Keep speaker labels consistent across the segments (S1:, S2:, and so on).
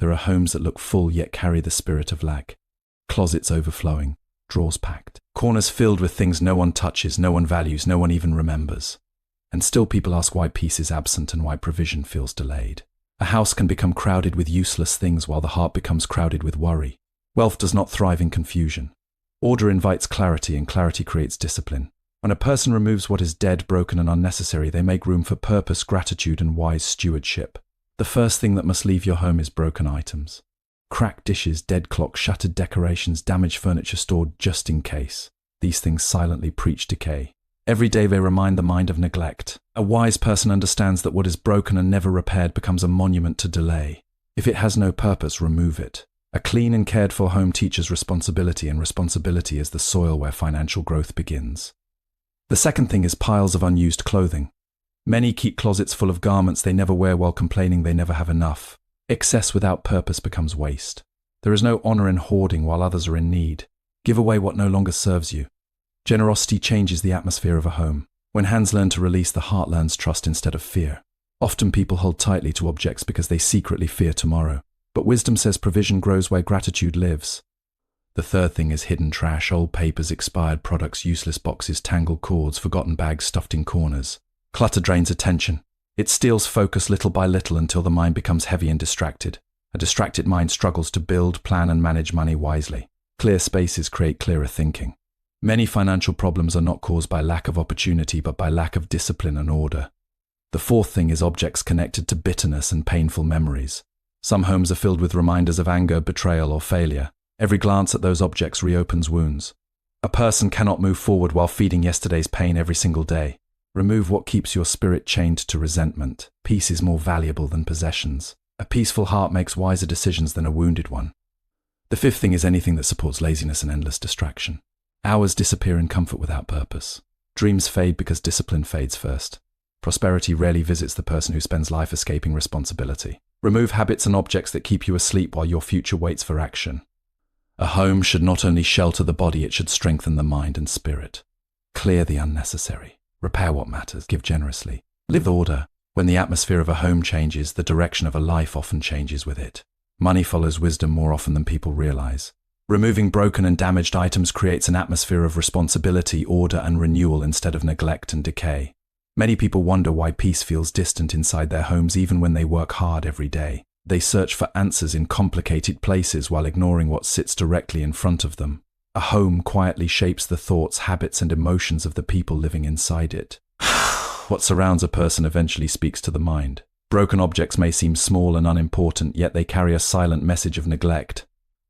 S1: There are homes that look full yet carry the spirit of lack. Closets overflowing, drawers packed, corners filled with things no one touches, no one values, no one even remembers. And still people ask why peace is absent and why provision feels delayed. A house can become crowded with useless things while the heart becomes crowded with worry. Wealth does not thrive in confusion. Order invites clarity, and clarity creates discipline. When a person removes what is dead, broken, and unnecessary, they make room for purpose, gratitude, and wise stewardship. The first thing that must leave your home is broken items. Cracked dishes, dead clocks, shattered decorations, damaged furniture stored just in case. These things silently preach decay. Every day they remind the mind of neglect. A wise person understands that what is broken and never repaired becomes a monument to delay. If it has no purpose, remove it. A clean and cared for home teaches responsibility, and responsibility is the soil where financial growth begins. The second thing is piles of unused clothing. Many keep closets full of garments they never wear while complaining they never have enough. Excess without purpose becomes waste. There is no honor in hoarding while others are in need. Give away what no longer serves you. Generosity changes the atmosphere of a home. When hands learn to release, the heart learns trust instead of fear. Often people hold tightly to objects because they secretly fear tomorrow. But wisdom says provision grows where gratitude lives. The third thing is hidden trash, old papers, expired products, useless boxes, tangled cords, forgotten bags stuffed in corners. Clutter drains attention. It steals focus little by little until the mind becomes heavy and distracted. A distracted mind struggles to build, plan, and manage money wisely. Clear spaces create clearer thinking. Many financial problems are not caused by lack of opportunity, but by lack of discipline and order. The fourth thing is objects connected to bitterness and painful memories. Some homes are filled with reminders of anger, betrayal, or failure. Every glance at those objects reopens wounds. A person cannot move forward while feeding yesterday's pain every single day. Remove what keeps your spirit chained to resentment. Peace is more valuable than possessions. A peaceful heart makes wiser decisions than a wounded one. The fifth thing is anything that supports laziness and endless distraction. Hours disappear in comfort without purpose. Dreams fade because discipline fades first. Prosperity rarely visits the person who spends life escaping responsibility. Remove habits and objects that keep you asleep while your future waits for action. A home should not only shelter the body, it should strengthen the mind and spirit. Clear the unnecessary. Repair what matters. Give generously. Live with order. When the atmosphere of a home changes, the direction of a life often changes with it. Money follows wisdom more often than people realize. Removing broken and damaged items creates an atmosphere of responsibility, order, and renewal instead of neglect and decay. Many people wonder why peace feels distant inside their homes even when they work hard every day. They search for answers in complicated places while ignoring what sits directly in front of them. A home quietly shapes the thoughts, habits, and emotions of the people living inside it. What surrounds a person eventually speaks to the mind. Broken objects may seem small and unimportant, yet they carry a silent message of neglect.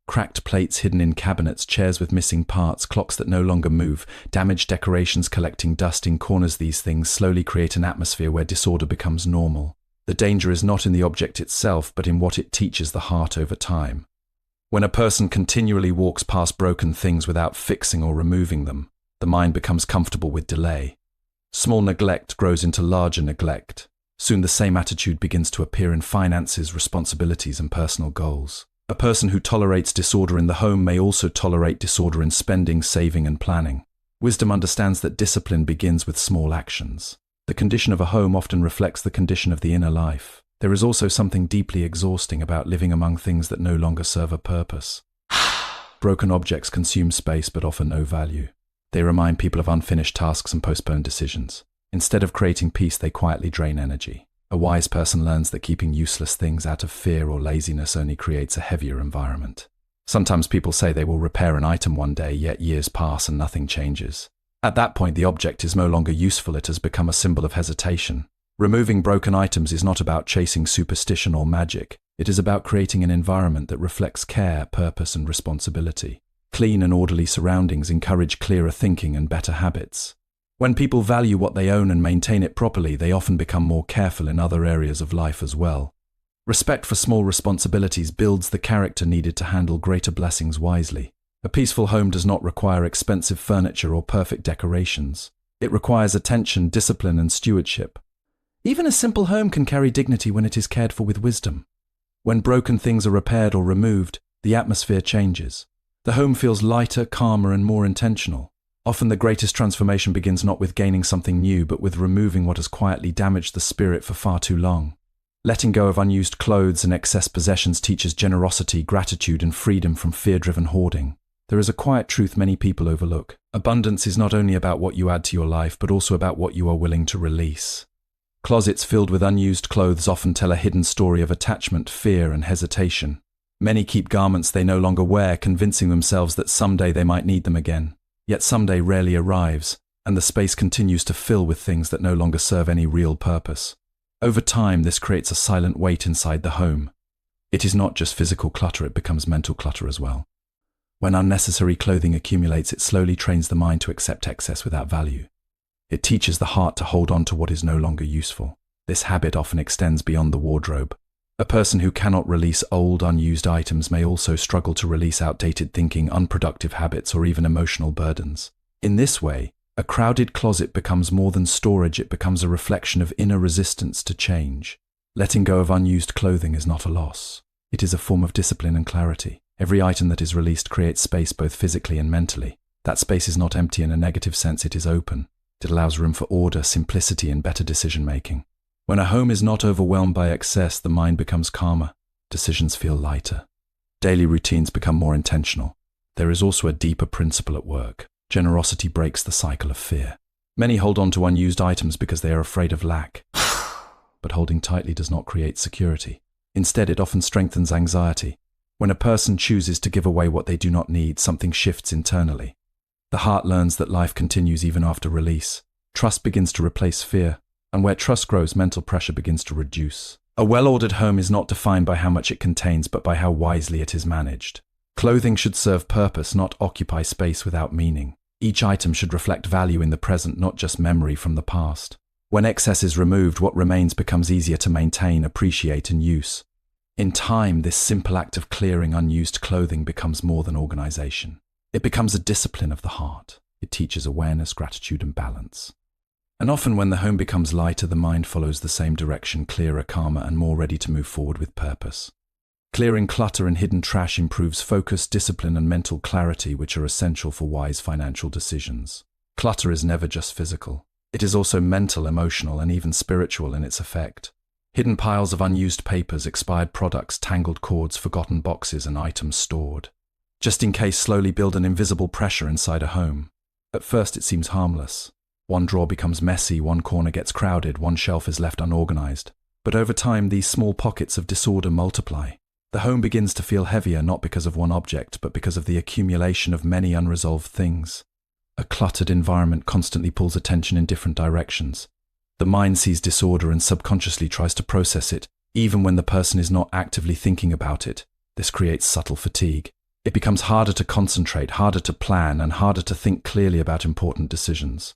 S1: Cracked plates hidden in cabinets, chairs with missing parts, clocks that no longer move, damaged decorations collecting dust in corners. These things slowly create an atmosphere where disorder becomes normal. The danger is not in the object itself, but in what it teaches the heart over time. When a person continually walks past broken things without fixing or removing them, the mind becomes comfortable with delay. Small neglect grows into larger neglect. Soon the same attitude begins to appear in finances, responsibilities, and personal goals. A person who tolerates disorder in the home may also tolerate disorder in spending, saving, and planning. Wisdom understands that discipline begins with small actions. The condition of a home often reflects the condition of the inner life. There is also something deeply exhausting about living among things that no longer serve a purpose. Broken objects consume space but offer no value. They remind people of unfinished tasks and postponed decisions. Instead of creating peace, they quietly drain energy. A wise person learns that keeping useless things out of fear or laziness only creates a heavier environment. Sometimes people say they will repair an item one day, yet years pass and nothing changes. At that point, the object is no longer useful. It has become a symbol of hesitation. Removing broken items is not about chasing superstition or magic. It is about creating an environment that reflects care, purpose, and responsibility. Clean and orderly surroundings encourage clearer thinking and better habits. When people value what they own and maintain it properly, they often become more careful in other areas of life as well. Respect for small responsibilities builds the character needed to handle greater blessings wisely. A peaceful home does not require expensive furniture or perfect decorations. It requires attention, discipline, and stewardship. Even a simple home can carry dignity when it is cared for with wisdom. When broken things are repaired or removed, the atmosphere changes. The home feels lighter, calmer, and more intentional. Often the greatest transformation begins not with gaining something new, but with removing what has quietly damaged the spirit for far too long. Letting go of unused clothes and excess possessions teaches generosity, gratitude, and freedom from fear-driven hoarding. There is a quiet truth many people overlook. Abundance is not only about what you add to your life, but also about what you are willing to release. Closets filled with unused clothes often tell a hidden story of attachment, fear, and hesitation. Many keep garments they no longer wear, convincing themselves that someday they might need them again. Yet someday rarely arrives, and the space continues to fill with things that no longer serve any real purpose. Over time, this creates a silent weight inside the home. It is not just physical clutter, it becomes mental clutter as well. When unnecessary clothing accumulates, it slowly trains the mind to accept excess without value. It teaches the heart to hold on to what is no longer useful. This habit often extends beyond the wardrobe. A person who cannot release old, unused items may also struggle to release outdated thinking, unproductive habits, or even emotional burdens. In this way, a crowded closet becomes more than storage, it becomes a reflection of inner resistance to change. Letting go of unused clothing is not a loss. It is a form of discipline and clarity. Every item that is released creates space both physically and mentally. That space is not empty in a negative sense, it is open. It allows room for order, simplicity, and better decision-making. When a home is not overwhelmed by excess, the mind becomes calmer. Decisions feel lighter. Daily routines become more intentional. There is also a deeper principle at work. Generosity breaks the cycle of fear. Many hold on to unused items because they are afraid of lack. But holding tightly does not create security. Instead, it often strengthens anxiety. When a person chooses to give away what they do not need, something shifts internally. The heart learns that life continues even after release. Trust begins to replace fear, and where trust grows, mental pressure begins to reduce. A well-ordered home is not defined by how much it contains, but by how wisely it is managed. Clothing should serve purpose, not occupy space without meaning. Each item should reflect value in the present, not just memory from the past. When excess is removed, what remains becomes easier to maintain, appreciate, and use. In time, this simple act of clearing unused clothing becomes more than organization. It becomes a discipline of the heart. It teaches awareness, gratitude, and balance. And often when the home becomes lighter, the mind follows the same direction, clearer, calmer, and more ready to move forward with purpose. Clearing clutter and hidden trash improves focus, discipline, and mental clarity, which are essential for wise financial decisions. Clutter is never just physical. It is also mental, emotional, and even spiritual in its effect. Hidden piles of unused papers, expired products, tangled cords, forgotten boxes, and items stored just in case slowly build an invisible pressure inside a home. At first it seems harmless. One drawer becomes messy, one corner gets crowded, one shelf is left unorganized. But over time, these small pockets of disorder multiply. The home begins to feel heavier, not because of one object, but because of the accumulation of many unresolved things. A cluttered environment constantly pulls attention in different directions. The mind sees disorder and subconsciously tries to process it, even when the person is not actively thinking about it. This creates subtle fatigue. It becomes harder to concentrate, harder to plan, and harder to think clearly about important decisions.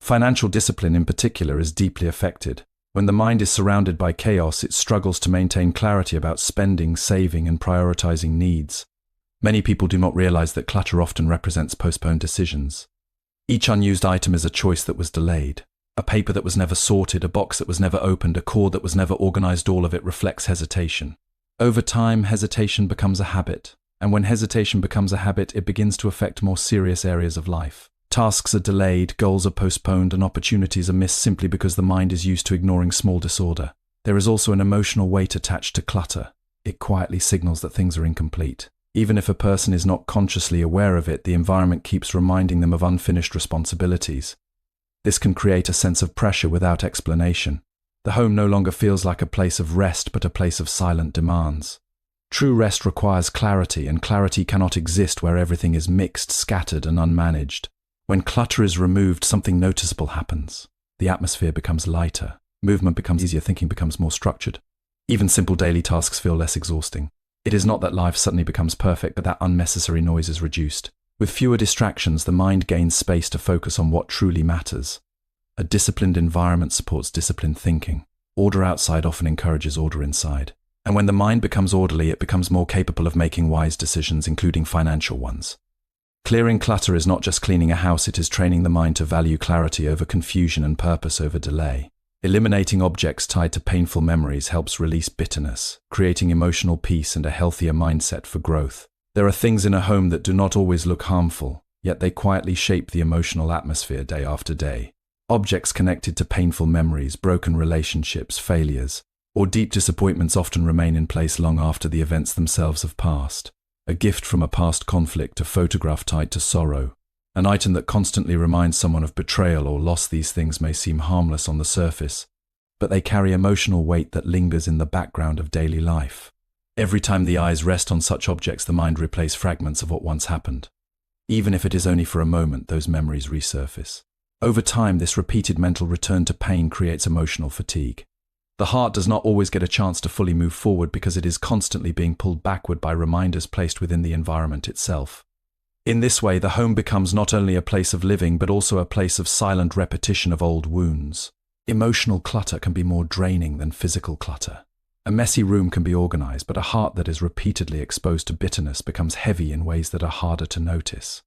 S1: Financial discipline in particular is deeply affected. When the mind is surrounded by chaos, it struggles to maintain clarity about spending, saving, and prioritizing needs. Many people do not realize that clutter often represents postponed decisions. Each unused item is a choice that was delayed. A paper that was never sorted, a box that was never opened, a cord that was never organized, all of it reflects hesitation. Over time, hesitation becomes a habit. And when hesitation becomes a habit, it begins to affect more serious areas of life. Tasks are delayed, goals are postponed, and opportunities are missed simply because the mind is used to ignoring small disorder. There is also an emotional weight attached to clutter. It quietly signals that things are incomplete. Even if a person is not consciously aware of it, the environment keeps reminding them of unfinished responsibilities. This can create a sense of pressure without explanation. The home no longer feels like a place of rest, but a place of silent demands. True rest requires clarity, and clarity cannot exist where everything is mixed, scattered, and unmanaged. When clutter is removed, something noticeable happens. The atmosphere becomes lighter, movement becomes easier, thinking becomes more structured. Even simple daily tasks feel less exhausting. It is not that life suddenly becomes perfect, but that unnecessary noise is reduced. With fewer distractions, the mind gains space to focus on what truly matters. A disciplined environment supports disciplined thinking. Order outside often encourages order inside. And when the mind becomes orderly, it becomes more capable of making wise decisions, including financial ones. Clearing clutter is not just cleaning a house, it is training the mind to value clarity over confusion and purpose over delay. Eliminating objects tied to painful memories helps release bitterness, creating emotional peace and a healthier mindset for growth. There are things in a home that do not always look harmful, yet they quietly shape the emotional atmosphere day after day. Objects connected to painful memories, broken relationships, failures. Or deep disappointments often remain in place long after the events themselves have passed. A gift from a past conflict, a photograph tied to sorrow, an item that constantly reminds someone of betrayal or loss. These things may seem harmless on the surface, but they carry emotional weight that lingers in the background of daily life. Every time the eyes rest on such objects, the mind replays fragments of what once happened. Even if it is only for a moment, those memories resurface. Over time, this repeated mental return to pain creates emotional fatigue. The heart does not always get a chance to fully move forward because it is constantly being pulled backward by reminders placed within the environment itself. In this way, the home becomes not only a place of living, but also a place of silent repetition of old wounds. Emotional clutter can be more draining than physical clutter. A messy room can be organized, but a heart that is repeatedly exposed to bitterness becomes heavy in ways that are harder to notice.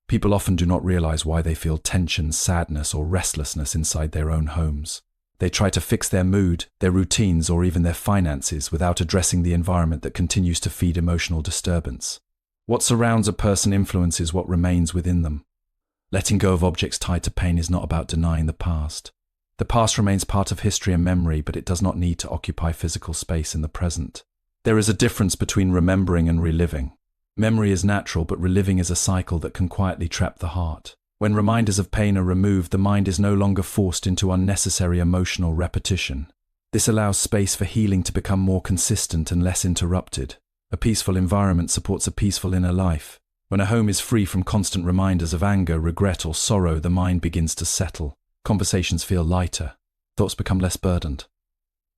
S1: People often do not realize why they feel tension, sadness, or restlessness inside their own homes. They try to fix their mood, their routines, or even their finances without addressing the environment that continues to feed emotional disturbance. What surrounds a person influences what remains within them. Letting go of objects tied to pain is not about denying the past. The past remains part of history and memory, but it does not need to occupy physical space in the present. There is a difference between remembering and reliving. Memory is natural, but reliving is a cycle that can quietly trap the heart. When reminders of pain are removed, the mind is no longer forced into unnecessary emotional repetition. This allows space for healing to become more consistent and less interrupted. A peaceful environment supports a peaceful inner life. When a home is free from constant reminders of anger, regret, or sorrow, the mind begins to settle. Conversations feel lighter. Thoughts become less burdened.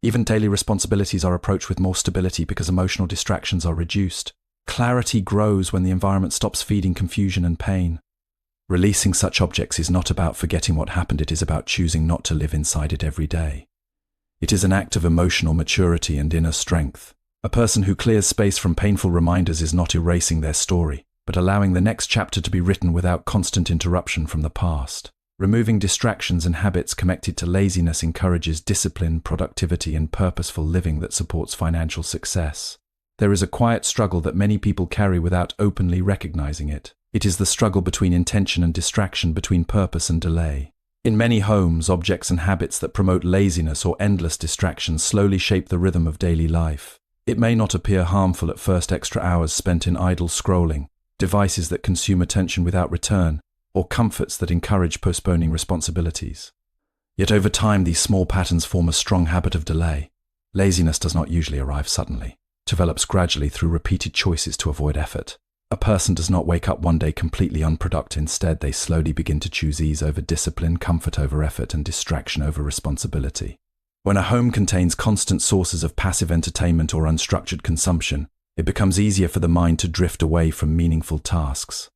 S1: Even daily responsibilities are approached with more stability because emotional distractions are reduced. Clarity grows when the environment stops feeding confusion and pain. Releasing such objects is not about forgetting what happened, it is about choosing not to live inside it every day. It is an act of emotional maturity and inner strength. A person who clears space from painful reminders is not erasing their story, but allowing the next chapter to be written without constant interruption from the past. Removing distractions and habits connected to laziness encourages discipline, productivity, and purposeful living that supports financial success. There is a quiet struggle that many people carry without openly recognizing it. It is the struggle between intention and distraction, between purpose and delay. In many homes, objects and habits that promote laziness or endless distractions slowly shape the rhythm of daily life. It may not appear harmful at first: extra hours spent in idle scrolling, devices that consume attention without return, or comforts that encourage postponing responsibilities. Yet over time, these small patterns form a strong habit of delay. Laziness does not usually arrive suddenly. It develops gradually through repeated choices to avoid effort. A person does not wake up one day completely unproductive. Instead, they slowly begin to choose ease over discipline, comfort over effort, and distraction over responsibility. When a home contains constant sources of passive entertainment or unstructured consumption, it becomes easier for the mind to drift away from meaningful tasks.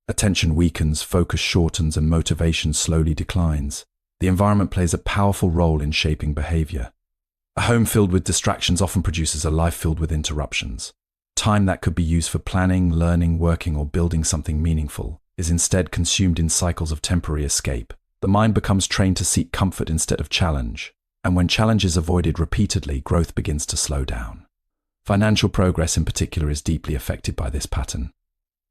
S1: Attention weakens, focus shortens, and motivation slowly declines. The environment plays a powerful role in shaping behavior. A home filled with distractions often produces a life filled with interruptions. Time that could be used for planning, learning, working, or building something meaningful is instead consumed in cycles of temporary escape. The mind becomes trained to seek comfort instead of challenge, and when challenge is avoided repeatedly, growth begins to slow down. Financial progress in particular is deeply affected by this pattern.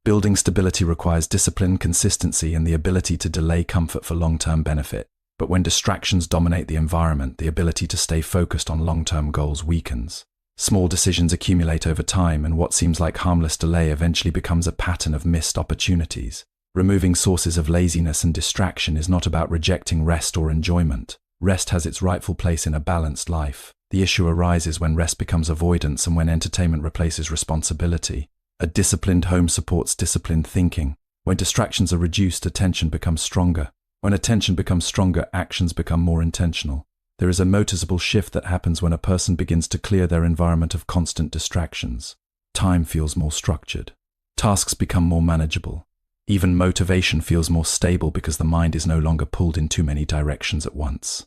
S1: Building stability requires discipline, consistency, and the ability to delay comfort for long-term benefit. But when distractions dominate the environment, the ability to stay focused on long-term goals weakens. Small decisions accumulate over time, and what seems like harmless delay eventually becomes a pattern of missed opportunities. Removing sources of laziness and distraction is not about rejecting rest or enjoyment. Rest has its rightful place in a balanced life. The issue arises when rest becomes avoidance and when entertainment replaces responsibility. A disciplined home supports disciplined thinking. When distractions are reduced, attention becomes stronger. When attention becomes stronger, actions become more intentional. There is a noticeable shift that happens when a person begins to clear their environment of constant distractions. Time feels more structured. Tasks become more manageable. Even motivation feels more stable because the mind is no longer pulled in too many directions at once.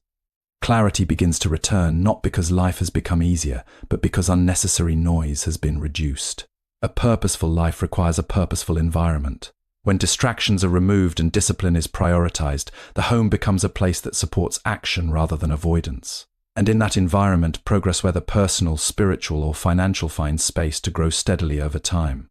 S1: Clarity begins to return, not because life has become easier, but because unnecessary noise has been reduced. A purposeful life requires a purposeful environment. When distractions are removed and discipline is prioritized, the home becomes a place that supports action rather than avoidance. And in that environment, progress, whether personal, spiritual, or financial, finds space to grow steadily over time.